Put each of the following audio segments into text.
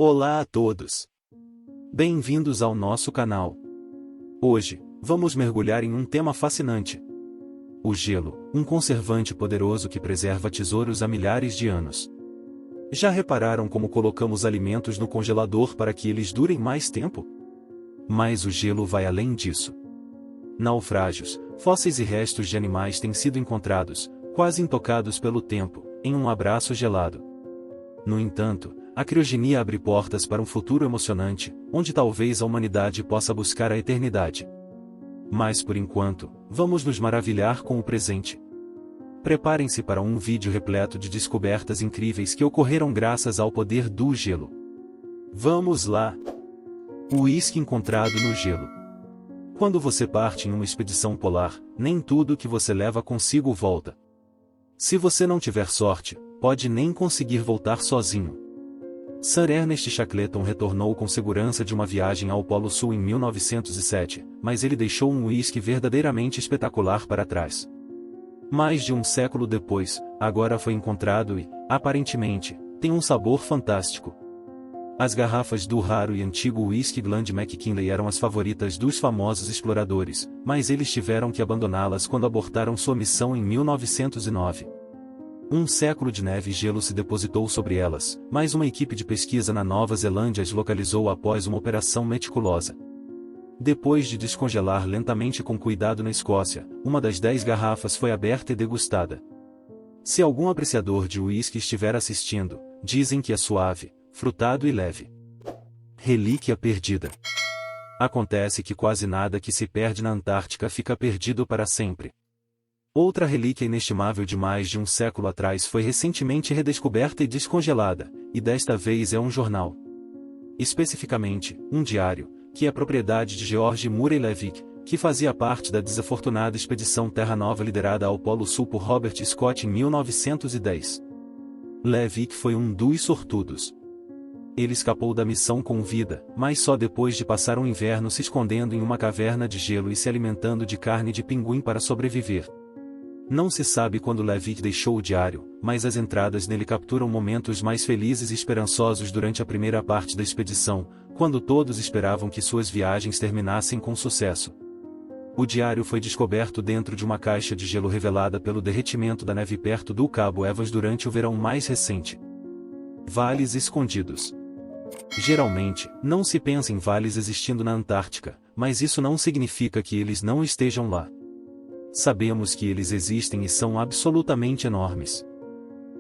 Olá a todos! Bem-vindos ao nosso canal. Hoje, vamos mergulhar em um tema fascinante. O gelo, um conservante poderoso que preserva tesouros há milhares de anos. Já repararam como colocamos alimentos no congelador para que eles durem mais tempo? Mas o gelo vai além disso. Naufrágios, fósseis e restos de animais têm sido encontrados, quase intocados pelo tempo, em um abraço gelado. No entanto, a criogenia abre portas para um futuro emocionante, onde talvez a humanidade possa buscar a eternidade. Mas por enquanto, vamos nos maravilhar com o presente. Preparem-se para um vídeo repleto de descobertas incríveis que ocorreram graças ao poder do gelo. Vamos lá! O uísque encontrado no gelo. Quando você parte em uma expedição polar, nem tudo que você leva consigo volta. Se você não tiver sorte, pode nem conseguir voltar sozinho. Sir Ernest Shackleton retornou com segurança de uma viagem ao Polo Sul em 1907, mas ele deixou um uísque verdadeiramente espetacular para trás. Mais de um século depois, agora foi encontrado e, aparentemente, tem um sabor fantástico. As garrafas do raro e antigo uísque Glenn McKinley eram as favoritas dos famosos exploradores, mas eles tiveram que abandoná-las quando abortaram sua missão em 1909. Um século de neve e gelo se depositou sobre elas, mas uma equipe de pesquisa na Nova Zelândia as localizou após uma operação meticulosa. Depois de descongelar lentamente com cuidado na Escócia, uma das 10 garrafas foi aberta e degustada. Se algum apreciador de uísque estiver assistindo, dizem que é suave, frutado e leve. Relíquia perdida. Acontece que quase nada que se perde na Antártica fica perdido para sempre. Outra relíquia inestimável de mais de um século atrás foi recentemente redescoberta e descongelada, e desta vez é um jornal. Especificamente, um diário, que é propriedade de George Murray Levick, que fazia parte da desafortunada expedição Terra Nova liderada ao Polo Sul por Robert Scott em 1910. Levick foi um dos sortudos. Ele escapou da missão com vida, mas só depois de passar um inverno se escondendo em uma caverna de gelo e se alimentando de carne de pinguim para sobreviver. Não se sabe quando Levick deixou o diário, mas as entradas nele capturam momentos mais felizes e esperançosos durante a primeira parte da expedição, quando todos esperavam que suas viagens terminassem com sucesso. O diário foi descoberto dentro de uma caixa de gelo revelada pelo derretimento da neve perto do Cabo Evans durante o verão mais recente. Vales escondidos. Geralmente, não se pensa em vales existindo na Antártica, mas isso não significa que eles não estejam lá. Sabemos que eles existem e são absolutamente enormes.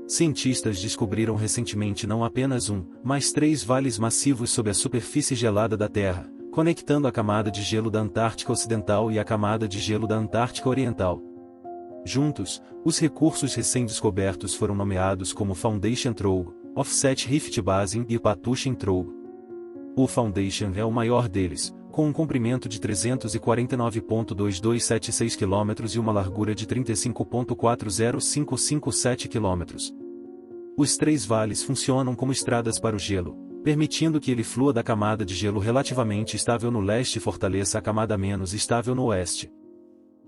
Cientistas descobriram recentemente não apenas um, mas 3 vales massivos sob a superfície gelada da Terra, conectando a camada de gelo da Antártica Ocidental e a camada de gelo da Antártica Oriental. Juntos, os recursos recém-descobertos foram nomeados como Foundation Trough, Offset Rift Basin e Patuxent Trough. O Foundation é o maior deles, com um comprimento de 349,2276 km e uma largura de 35,40557 km. Os 3 vales funcionam como estradas para o gelo, permitindo que ele flua da camada de gelo relativamente estável no leste e fortaleça a camada menos estável no oeste.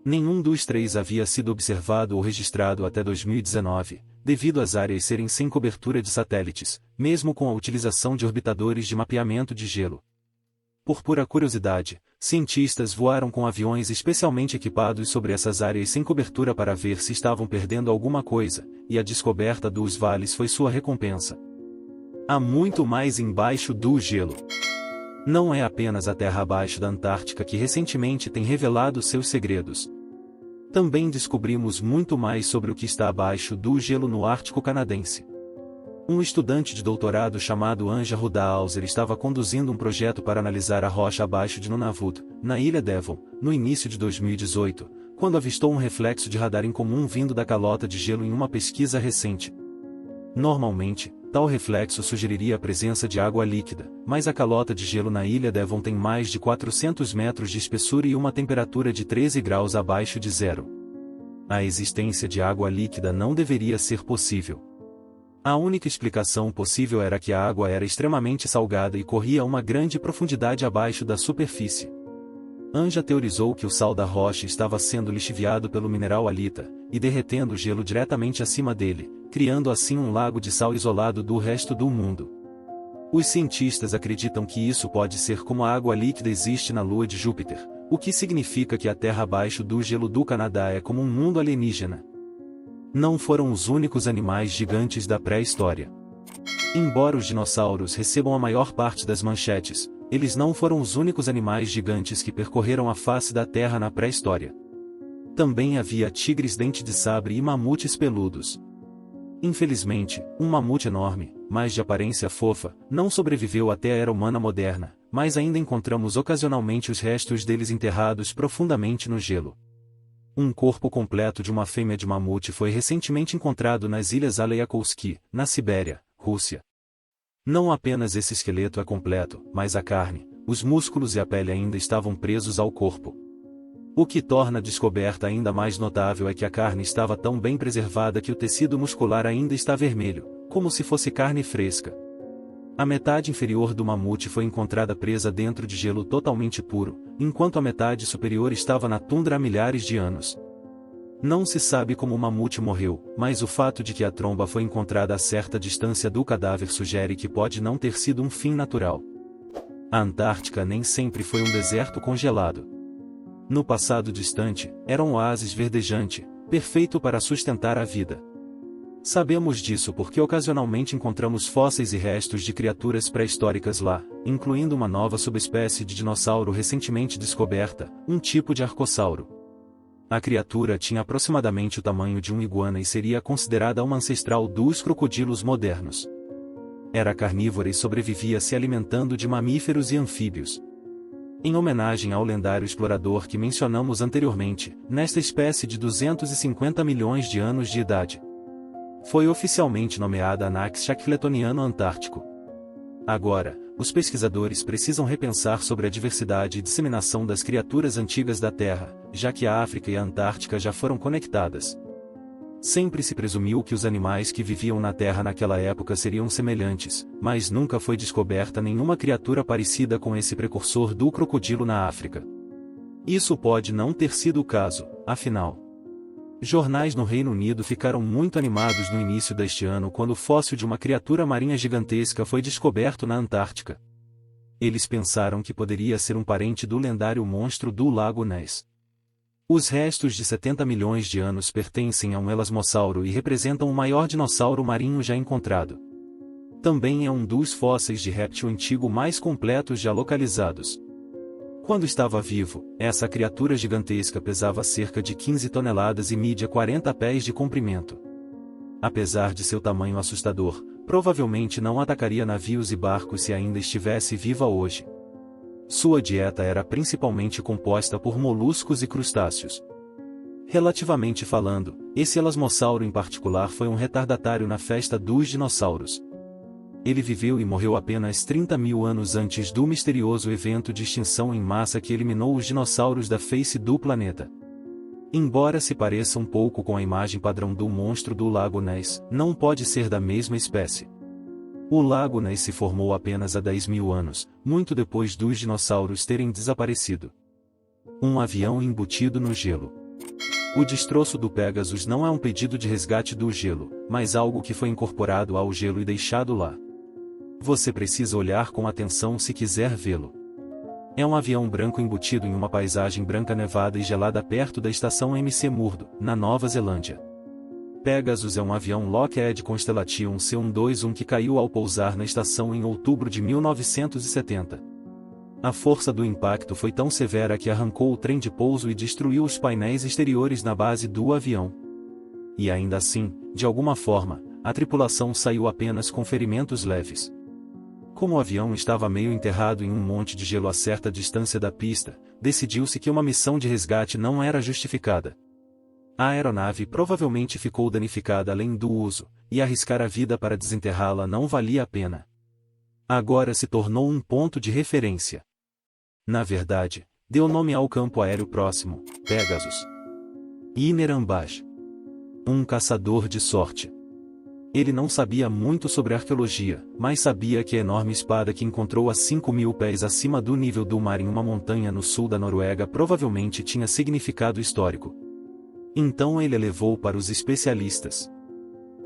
Nenhum dos 3 havia sido observado ou registrado até 2019, devido às áreas serem sem cobertura de satélites, mesmo com a utilização de orbitadores de mapeamento de gelo. Por pura curiosidade, cientistas voaram com aviões especialmente equipados sobre essas áreas sem cobertura para ver se estavam perdendo alguma coisa, e a descoberta dos vales foi sua recompensa. Há muito mais embaixo do gelo. Não é apenas a terra abaixo da Antártica que recentemente tem revelado seus segredos. Também descobrimos muito mais sobre o que está abaixo do gelo no Ártico canadense. Um estudante de doutorado chamado Anja Rudhauser estava conduzindo um projeto para analisar a rocha abaixo de Nunavut, na ilha Devon, no início de 2018, quando avistou um reflexo de radar incomum vindo da calota de gelo em uma pesquisa recente. Normalmente, tal reflexo sugeriria a presença de água líquida, mas a calota de gelo na ilha Devon tem mais de 400 metros de espessura e uma temperatura de 13 graus abaixo de zero. A existência de água líquida não deveria ser possível. A única explicação possível era que a água era extremamente salgada e corria a uma grande profundidade abaixo da superfície. Anja teorizou que o sal da rocha estava sendo lixiviado pelo mineral halita, e derretendo o gelo diretamente acima dele, criando assim um lago de sal isolado do resto do mundo. Os cientistas acreditam que isso pode ser como a água líquida existe na Lua de Júpiter, o que significa que a Terra abaixo do gelo do Canadá é como um mundo alienígena. Não foram os únicos animais gigantes da pré-história. Embora os dinossauros recebam a maior parte das manchetes, eles não foram os únicos animais gigantes que percorreram a face da Terra na pré-história. Também havia tigres dente de sabre e mamutes peludos. Infelizmente, um mamute enorme, mas de aparência fofa, não sobreviveu até a era humana moderna, mas ainda encontramos ocasionalmente os restos deles enterrados profundamente no gelo. Um corpo completo de uma fêmea de mamute foi recentemente encontrado nas Ilhas Aleakovsky, na Sibéria, Rússia. Não apenas esse esqueleto é completo, mas a carne, os músculos e a pele ainda estavam presos ao corpo. O que torna a descoberta ainda mais notável é que a carne estava tão bem preservada que o tecido muscular ainda está vermelho, como se fosse carne fresca. A metade inferior do mamute foi encontrada presa dentro de gelo totalmente puro, enquanto a metade superior estava na tundra há milhares de anos. Não se sabe como o mamute morreu, mas o fato de que a tromba foi encontrada a certa distância do cadáver sugere que pode não ter sido um fim natural. A Antártica nem sempre foi um deserto congelado. No passado distante, era um oásis verdejante, perfeito para sustentar a vida. Sabemos disso porque ocasionalmente encontramos fósseis e restos de criaturas pré-históricas lá, incluindo uma nova subespécie de dinossauro recentemente descoberta, um tipo de arcossauro. A criatura tinha aproximadamente o tamanho de um iguana e seria considerada uma ancestral dos crocodilos modernos. Era carnívora e sobrevivia se alimentando de mamíferos e anfíbios. Em homenagem ao lendário explorador que mencionamos anteriormente, nesta espécie de 250 milhões de anos de idade, foi oficialmente nomeada Anax shackletoniano antártico. Agora, os pesquisadores precisam repensar sobre a diversidade e disseminação das criaturas antigas da Terra, já que a África e a Antártica já foram conectadas. Sempre se presumiu que os animais que viviam na Terra naquela época seriam semelhantes, mas nunca foi descoberta nenhuma criatura parecida com esse precursor do crocodilo na África. Isso pode não ter sido o caso, afinal. Jornais no Reino Unido ficaram muito animados no início deste ano quando o fóssil de uma criatura marinha gigantesca foi descoberto na Antártica. Eles pensaram que poderia ser um parente do lendário monstro do Lago Ness. Os restos de 70 milhões de anos pertencem a um elasmossauro e representam o maior dinossauro marinho já encontrado. Também é um dos fósseis de réptil antigo mais completos já localizados. Quando estava vivo, essa criatura gigantesca pesava cerca de 15 toneladas e media 40 pés de comprimento. Apesar de seu tamanho assustador, provavelmente não atacaria navios e barcos se ainda estivesse viva hoje. Sua dieta era principalmente composta por moluscos e crustáceos. Relativamente falando, esse elasmossauro em particular foi um retardatário na festa dos dinossauros. Ele viveu e morreu apenas 30 mil anos antes do misterioso evento de extinção em massa que eliminou os dinossauros da face do planeta. Embora se pareça um pouco com a imagem padrão do monstro do Lago Ness, não pode ser da mesma espécie. O Lago Ness se formou apenas há 10 mil anos, muito depois dos dinossauros terem desaparecido. Um avião embutido no gelo. O destroço do Pegasus não é um pedido de resgate do gelo, mas algo que foi incorporado ao gelo e deixado lá. Você precisa olhar com atenção se quiser vê-lo. É um avião branco embutido em uma paisagem branca nevada e gelada perto da estação McMurdo, na Nova Zelândia. Pegasus é um avião Lockheed Constellation C-121 que caiu ao pousar na estação em outubro de 1970. A força do impacto foi tão severa que arrancou o trem de pouso e destruiu os painéis exteriores na base do avião. E ainda assim, de alguma forma, a tripulação saiu apenas com ferimentos leves. Como o avião estava meio enterrado em um monte de gelo a certa distância da pista, decidiu-se que uma missão de resgate não era justificada. A aeronave provavelmente ficou danificada além do uso, e arriscar a vida para desenterrá-la não valia a pena. Agora se tornou um ponto de referência. Na verdade, deu nome ao campo aéreo próximo, Pegasus. Inerambash. Um caçador de sorte. Ele não sabia muito sobre arqueologia, mas sabia que a enorme espada que encontrou a 5.000 pés acima do nível do mar em uma montanha no sul da Noruega provavelmente tinha significado histórico. Então ele a levou para os especialistas.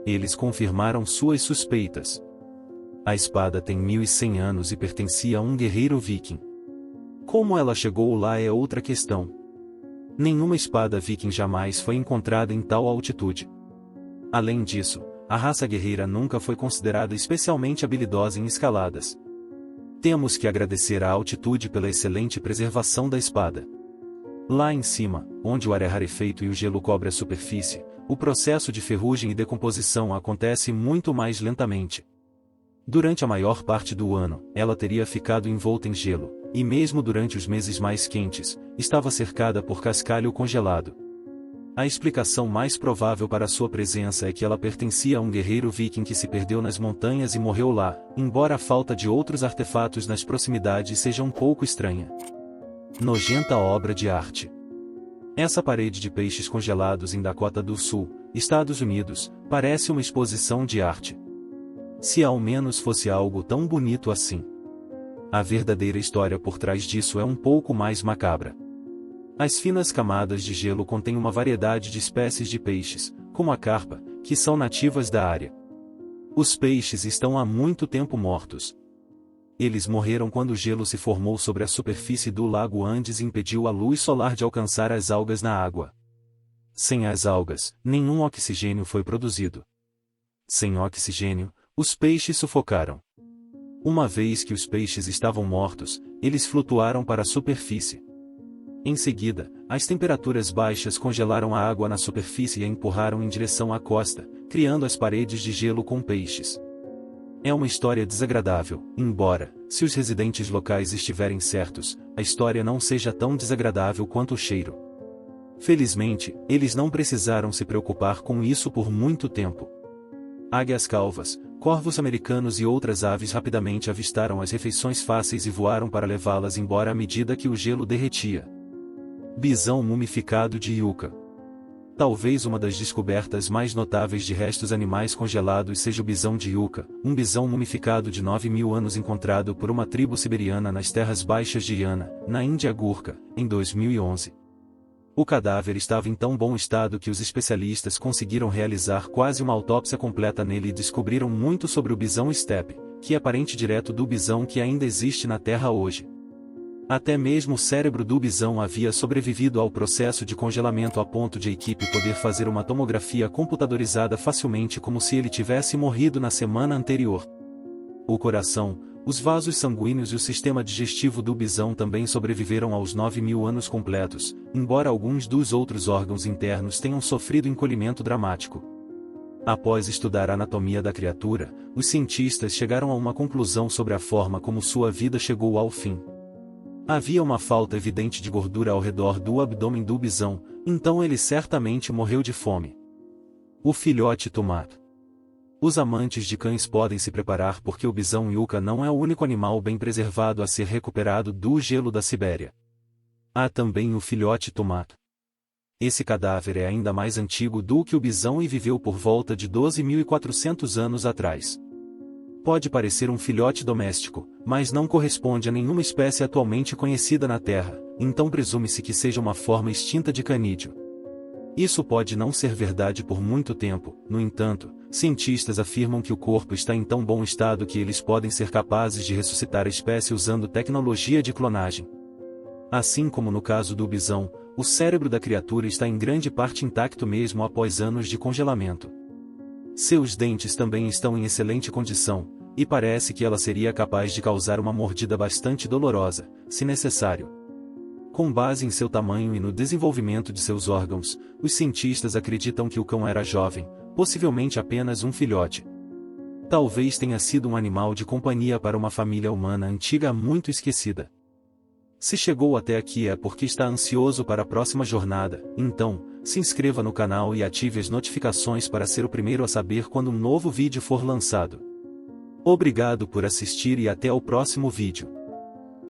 Eles confirmaram suas suspeitas. A espada tem 1100 anos e pertencia a um guerreiro viking. Como ela chegou lá é outra questão. Nenhuma espada viking jamais foi encontrada em tal altitude. Além disso, a raça guerreira nunca foi considerada especialmente habilidosa em escaladas. Temos que agradecer à altitude pela excelente preservação da espada. Lá em cima, onde o ar é rarefeito e o gelo cobre a superfície, o processo de ferrugem e decomposição acontece muito mais lentamente. Durante a maior parte do ano, ela teria ficado envolta em gelo, e mesmo durante os meses mais quentes, estava cercada por cascalho congelado. A explicação mais provável para sua presença é que ela pertencia a um guerreiro viking que se perdeu nas montanhas e morreu lá, embora a falta de outros artefatos nas proximidades seja um pouco estranha. Nojenta obra de arte. Essa parede de peixes congelados em Dakota do Sul, Estados Unidos, parece uma exposição de arte. Se ao menos fosse algo tão bonito assim. A verdadeira história por trás disso é um pouco mais macabra. As finas camadas de gelo contêm uma variedade de espécies de peixes, como a carpa, que são nativas da área. Os peixes estão há muito tempo mortos. Eles morreram quando o gelo se formou sobre a superfície do lago Andes e impediu a luz solar de alcançar as algas na água. Sem as algas, nenhum oxigênio foi produzido. Sem oxigênio, os peixes sufocaram. Uma vez que os peixes estavam mortos, eles flutuaram para a superfície. Em seguida, as temperaturas baixas congelaram a água na superfície e a empurraram em direção à costa, criando as paredes de gelo com peixes. É uma história desagradável, embora, se os residentes locais estiverem certos, a história não seja tão desagradável quanto o cheiro. Felizmente, eles não precisaram se preocupar com isso por muito tempo. Águias calvas, corvos americanos e outras aves rapidamente avistaram as refeições fáceis e voaram para levá-las embora à medida que o gelo derretia. Bisão mumificado de Yucca. Talvez uma das descobertas mais notáveis de restos animais congelados seja o bisão de Yucca, um bisão mumificado de 9.000 anos encontrado por uma tribo siberiana nas terras baixas de Yana, na Índia Gurkha, em 2011. O cadáver estava em tão bom estado que os especialistas conseguiram realizar quase uma autópsia completa nele e descobriram muito sobre o bisão steppe, que é parente direto do bisão que ainda existe na Terra hoje. Até mesmo o cérebro do bisão havia sobrevivido ao processo de congelamento a ponto de a equipe poder fazer uma tomografia computadorizada facilmente como se ele tivesse morrido na semana anterior. O coração, os vasos sanguíneos e o sistema digestivo do bisão também sobreviveram aos 9.000 anos completos, embora alguns dos outros órgãos internos tenham sofrido encolhimento dramático. Após estudar a anatomia da criatura, os cientistas chegaram a uma conclusão sobre a forma como sua vida chegou ao fim. Havia uma falta evidente de gordura ao redor do abdômen do bisão, então ele certamente morreu de fome. O filhote tomado. Os amantes de cães podem se preparar porque o bisão Yucca não é o único animal bem preservado a ser recuperado do gelo da Sibéria. Há também o filhote tomado. Esse cadáver é ainda mais antigo do que o bisão e viveu por volta de 12.400 anos atrás. Pode parecer um filhote doméstico, mas não corresponde a nenhuma espécie atualmente conhecida na Terra, então presume-se que seja uma forma extinta de canídeo. Isso pode não ser verdade por muito tempo, no entanto, cientistas afirmam que o corpo está em tão bom estado que eles podem ser capazes de ressuscitar a espécie usando tecnologia de clonagem. Assim como no caso do bisão, o cérebro da criatura está em grande parte intacto mesmo após anos de congelamento. Seus dentes também estão em excelente condição, e parece que ela seria capaz de causar uma mordida bastante dolorosa, se necessário. Com base em seu tamanho e no desenvolvimento de seus órgãos, os cientistas acreditam que o cão era jovem, possivelmente apenas um filhote. Talvez tenha sido um animal de companhia para uma família humana antiga muito esquecida. Se chegou até aqui é porque está ansioso para a próxima jornada, então, se inscreva no canal e ative as notificações para ser o primeiro a saber quando um novo vídeo for lançado. Obrigado por assistir e até o próximo vídeo.